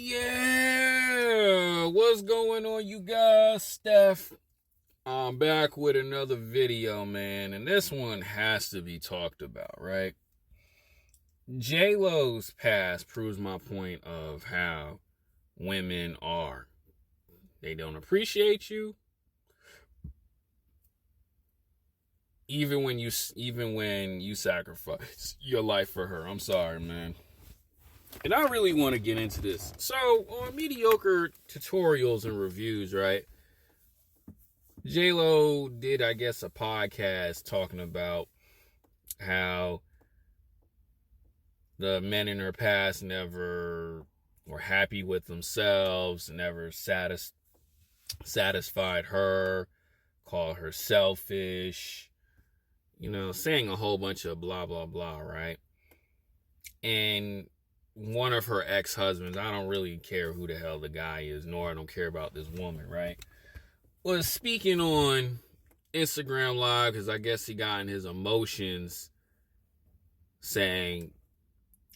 Yeah, what's going on, you guys? Steph, I'm back with another video, man, and this one has to be talked about, right? J-Lo's past proves my point of how women are. They don't appreciate you, even when you sacrifice your life for her. I'm sorry, man. And I really want to get into this. So, on mediocre tutorials and reviews, right? J-Lo did, I guess, a podcast talking about how the men in her past never were happy with themselves, never satisfied her, called her selfish, saying a whole bunch of blah, blah, blah, right? And one of her ex-husbands, I don't really care who the hell the guy is, nor I don't care about this woman, right? Was speaking on Instagram Live because I guess he got in his emotions saying,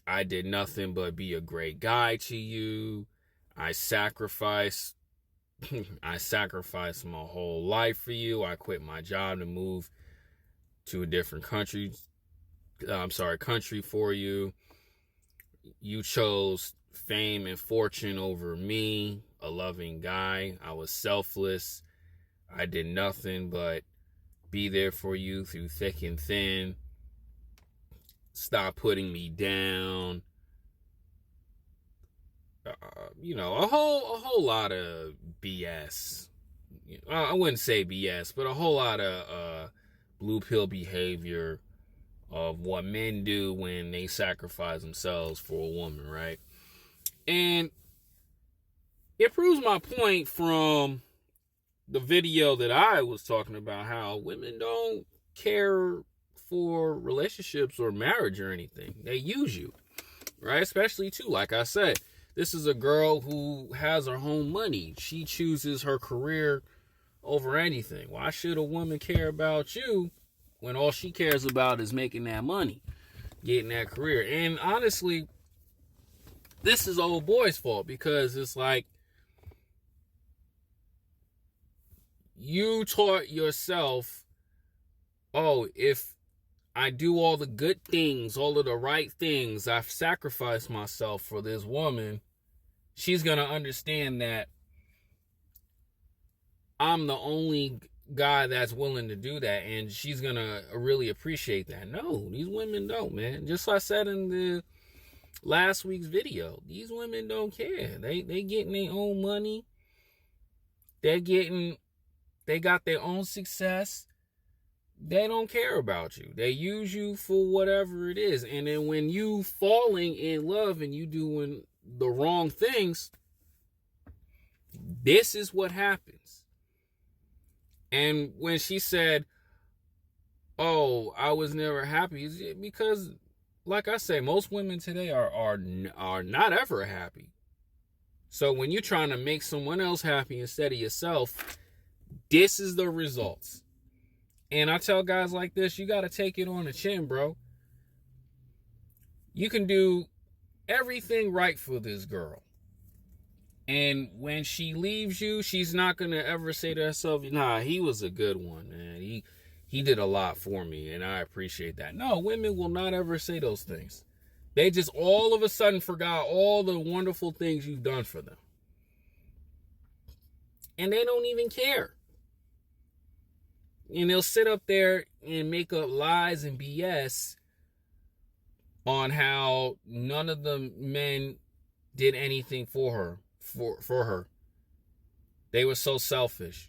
I did nothing but be a great guy to you. I sacrificed my whole life for you. I quit my job to move to a different country for you. You chose fame and fortune over me, a loving guy. I was selfless. I did nothing but be there for you through thick and thin. Stop putting me down. A whole lot of BS. I wouldn't say BS, but a whole lot of blue pill behavior of what men do when they sacrifice themselves for a woman, right? And it proves my point from the video that I was talking about, how women don't care for relationships or marriage or anything. They use you, right? Especially too, like I said, this is a girl who has her own money. She chooses her career over anything. Why should a woman care about you when all she cares about is making that money, getting that career? And honestly, this is old boy's fault, because it's like, you taught yourself, oh, if I do all the good things, all of the right things, I've sacrificed myself for this woman, she's going to understand that I'm the only guy that's willing to do that, and she's going to really appreciate that. No, these women don't, man. Just like I said in the last week's video, these women don't care. They getting their own money. They got their own success. They don't care about you. They use you for whatever it is. And then when you falling in love and you doing the wrong things, this is what happens. And when she said, oh, I was never happy, because, like I say, most women today are not ever happy. So when you're trying to make someone else happy instead of yourself, this is the results. And I tell guys like this, you got to take it on the chin, bro. You can do everything right for this girl. And when she leaves you, she's not going to ever say to herself, nah, he was a good one, man. He did a lot for me, and I appreciate that. No, women will not ever say those things. They just all of a sudden forgot all the wonderful things you've done for them. And they don't even care. And they'll sit up there and make up lies and BS on how none of the men did anything for her. They were so selfish.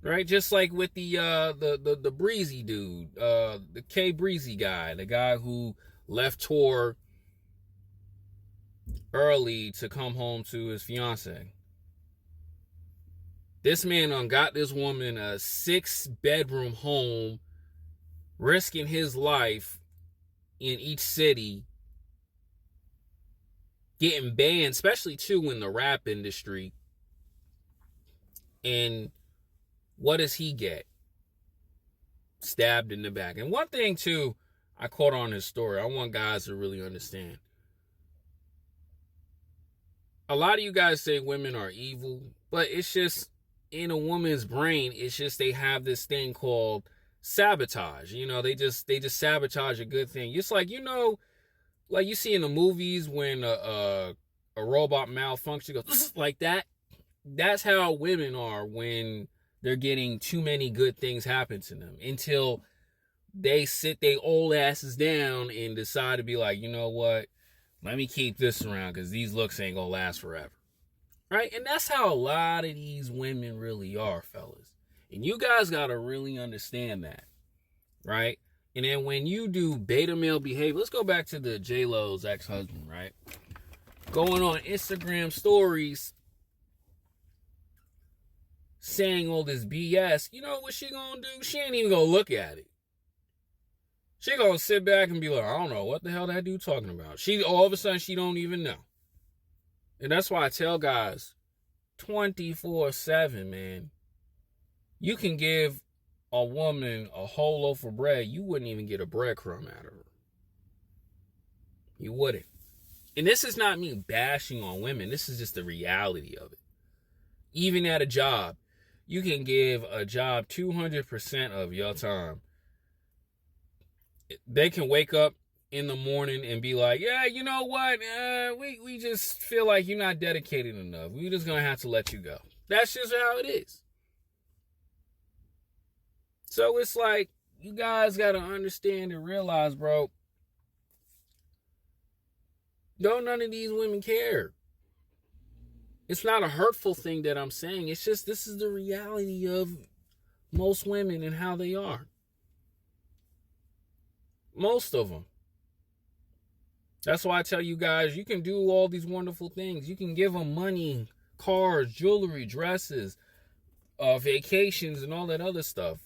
Right? Just like with the Breezy dude, the K Breezy guy, the guy who left tour early to come home to his fiance. This man got this woman a 6-bedroom home, risking his life in each city, getting banned, especially too in the rap industry. And what does he get? Stabbed in the back. And one thing too, I caught on his story, I want guys to really understand. a lot of you guys say women are evil, but it's just in a woman's brain, it's just they have this thing called sabotage. They just sabotage a good thing. It's like, like you see in the movies when a robot malfunction goes like that. That's how women are when they're getting too many good things happen to them, until they sit their old asses down and decide to be like, you know what? Let me keep this around because these looks ain't gonna last forever. Right? And that's how a lot of these women really are, fellas. And you guys gotta really understand that. Right? And then when you do beta male behavior, let's go back to the J-Lo's ex-husband, right? Going on Instagram stories saying all this BS, you know what she gonna do? She ain't even gonna look at it. She gonna sit back and be like, I don't know what the hell that dude talking about. She all of a sudden she don't even know. And that's why I tell guys 24/7, man. You can give a woman a whole loaf of bread, you wouldn't even get a breadcrumb out of her. You wouldn't. And this is not me bashing on women. This is just the reality of it. Even at a job, you can give a job 200% of your time. They can wake up in the morning and be like, yeah, you know what? We just feel like you're not dedicated enough. We're just going to have to let you go. That's just how it is. So it's like, you guys got to understand and realize, bro, don't none of these women care. It's not a hurtful thing that I'm saying. It's just, this is the reality of most women and how they are. Most of them. That's why I tell you guys, you can do all these wonderful things. You can give them money, cars, jewelry, dresses, vacations, and all that other stuff.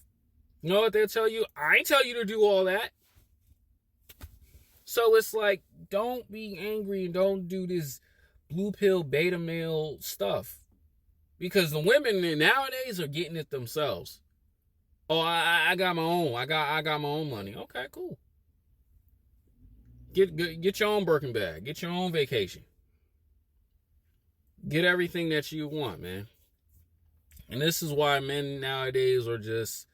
You know what they'll tell you? I ain't tell you to do all that. So it's like, don't be angry and don't do this blue pill beta male stuff. Because the women nowadays are getting it themselves. Oh, I got my own. I got my own money. Okay, cool. Get your own Birkin bag. Get your own vacation. Get everything that you want, man. And this is why men nowadays are just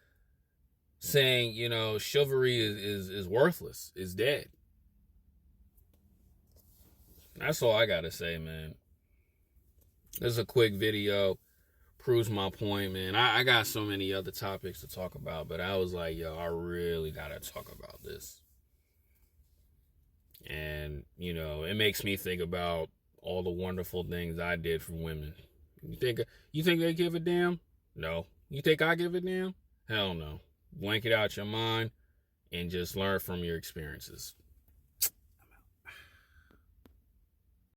saying, chivalry is worthless. It's dead. That's all I gotta say, man. This is a quick video. Proves my point, man. I got so many other topics to talk about, but I was like, yo, I really gotta talk about this. And, it makes me think about all the wonderful things I did for women. You think they give a damn? No. You think I give a damn? Hell no. Blank it out your mind and just learn from your experiences.